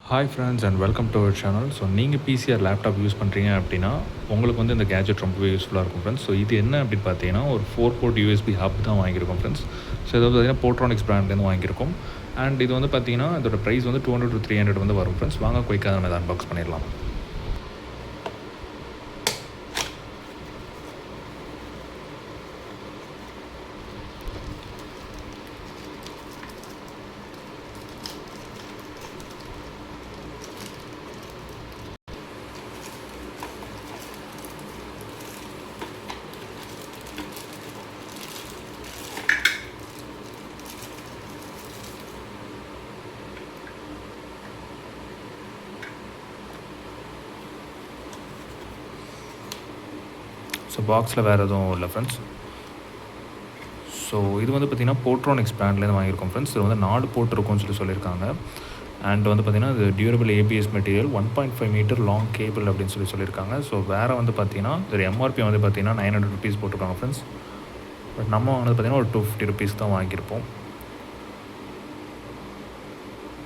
Hi friends and welcome to our channel. So நீங்கள் PC or laptop use பண்ணுறீங்க அப்படின்னா உங்களுக்கு வந்து இந்த கேஜெட் ரொம்பவே யூஸ்ஃபுல்லாக இருக்கும் ஃப்ரெண்ட்ஸ். ஸோ இது என்ன அப்படின்னு பார்த்தீங்கன்னா ஒரு 4 போர்ட் யூஎஸ்பி ஹப் தான் வாங்கியிருக்கோம் ஃப்ரெண்ட்ஸ். ஸோ இது வந்து பார்த்தீங்கன்னா போட்ரானிக்ஸ் பிராண்ட்லேருந்து வாங்கியிருக்கோம். அண்ட் இது வந்து பார்த்தீங்கன்னா இதோட ப்ரைஸ் வந்து 200 to 300 வந்து வரும் ஃப்ரெண்ட்ஸ். வாங்க குயிக்காக நம்ம இதை அன்பாக்ஸ் பண்ணிடலாம். ஸோ பாக்ஸில் வேறு எதுவும் இல்லை ஃப்ரெண்ட்ஸ். ஸோ இது வந்து பார்த்திங்கன்னா போட்ரானிக்ஸ் பிராண்ட்லேருந்து வாங்கியிருக்கோம் ஃப்ரெண்ட்ஸ். இது வந்து 4 போர்ட் இருக்கும்னு சொல்லியிருக்காங்க. அண்ட் வந்து பார்த்திங்கன்னா இது durable ABS material 1.5 metre long cable அப்படின்னு சொல்லியிருக்காங்க. ஸோ வேறு வந்து பார்த்திங்கன்னா இது எம்ஆர்பி வந்து பார்த்திங்கன்னா 900 rupees போட்டிருக்காங்க ஃப்ரெண்ட்ஸ். பட் நம்ம வாங்கினது பார்த்திங்கன்னா ஒரு 250 rupees தான் வாங்கியிருப்போம்.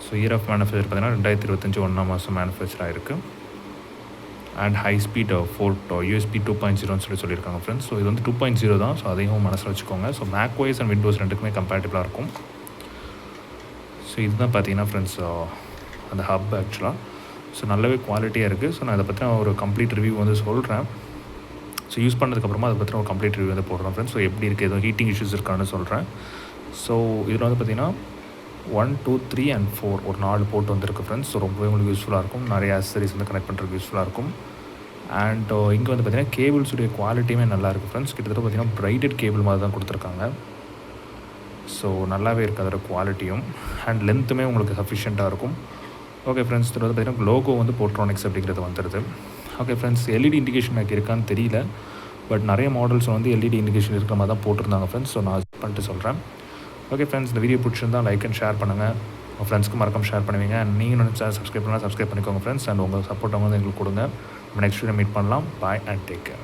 ஸோ இயர் ஆஃப் மேனுஃபேக்சர் பார்த்திங்கன்னா 2025 1ஆம் மாதம் மேனுஃபேக்சர் ஆகிருக்கு. And high speed board USB 2.0 சொல்லியிருக்காங்க ஃப்ரெண்ட்ஸ். ஸோ இது வந்து 2.0 தான். ஸோ அதையும் மனசில் வச்சுக்கோங்க. So Mac OS and Windows ரெண்டுக்குமே கம்பேட்டிபிளாக இருக்கும். ஸோ இதுதான் பார்த்தீங்கன்னா ஃப்ரெண்ட்ஸ் அந்த ஹப் ஆக்சுவலாக. ஸோ நல்லாவே குவாலிட்டியாக இருக்குது. ஸோ நான் அதை பற்றின ஒரு கம்ப்ளீட் ரிவ்யூ வந்து சொல்கிறேன். ஸோ யூஸ் பண்ணதுக்கப்புறமா அதை பற்றின ஒரு கம்ப்ளீட் ரிவ்யூ வந்து போடுறேன் ஃப்ரெண்ட்ஸ். ஸோ எப்படி இருக்குது, எதுவும் ஹீட்டிங் இஷ்யூஸ் இருக்கான்னு சொல்கிறேன். ஸோ இதில் வந்து பார்த்திங்கன்னா 1, 2, 3 and 4 ஒரு 4 போர்ட் வந்துருக்கு ஃப்ரெண்ட்ஸ். ஸோ ரொம்பவே உங்களுக்கு யூஸ்ஃபுல்லாக இருக்கும். நிறைய ஆக்சசரிஸ் வந்து கனெக்ட் பண்ணுறதுக்கு யூஸ்ஃபுல்லாக இருக்கும். அண்ட் இங்கே வந்து பார்த்திங்கன்னா கேபிள்ஸுடைய குவாலிட்டியுமே நல்லாயிருக்கு ஃப்ரெண்ட்ஸ். கிட்டத்தட்ட பார்த்திங்கன்னா பிரைடட் கேபிள் மாதிரி தான் கொடுத்துருக்காங்க. ஸோ நல்லாவே இருக்குது அதோட குவாலிட்டியும். அண்ட் லென்த்துமே உங்களுக்கு சஃபிஷியண்ட்டாக இருக்கும். ஓகே ஃப்ரெண்ட்ஸ், இதில் வந்து பார்த்திங்கன்னா லோகோ வந்து போட்ரானிக்ஸ் அப்படிங்கிறது வந்துடுது. ஓகே ஃப்ரெண்ட்ஸ், எல்இடி இண்டிகேஷன் எனக்கு இருக்கான்னு தெரியல. பட் நிறைய மாடல்ஸ் வந்து எல்இடி இண்டிகேஷன் இருக்கிற மாதிரி தான் போட்டிருந்தாங்க ஃப்ரெண்ட்ஸ். ஸோ நான் பண்ணிட்டு சொல்கிறேன். ஓகே ஃப்ரெண்ட்ஸ், இந்த வீடியோ பிடிச்சிருந்தால் லைக் அண்ட் ஷேர் பண்ணுங்கள். உங்கள் ஃப்ரெண்ட்ஸ்க்கு மறக்காம ஷேர் பண்ணுவீங்க. அண்ட் நீங்கள் நினச்சா சப்ஸ்கிரைப் பண்ணலாம், சப்ஸ்கிரைப் பண்ணிக்கோங்க ஃப்ரெண்ட்ஸ். அண்ட் உங்கள் சப்போர்ட்டை வந்து எங்களுக்கு கொடுங்க. நம்ம நெக்ஸ்ட் வீடியோ மீட் பண்ணலாம். பாய் அண்ட் டேக் கேர்.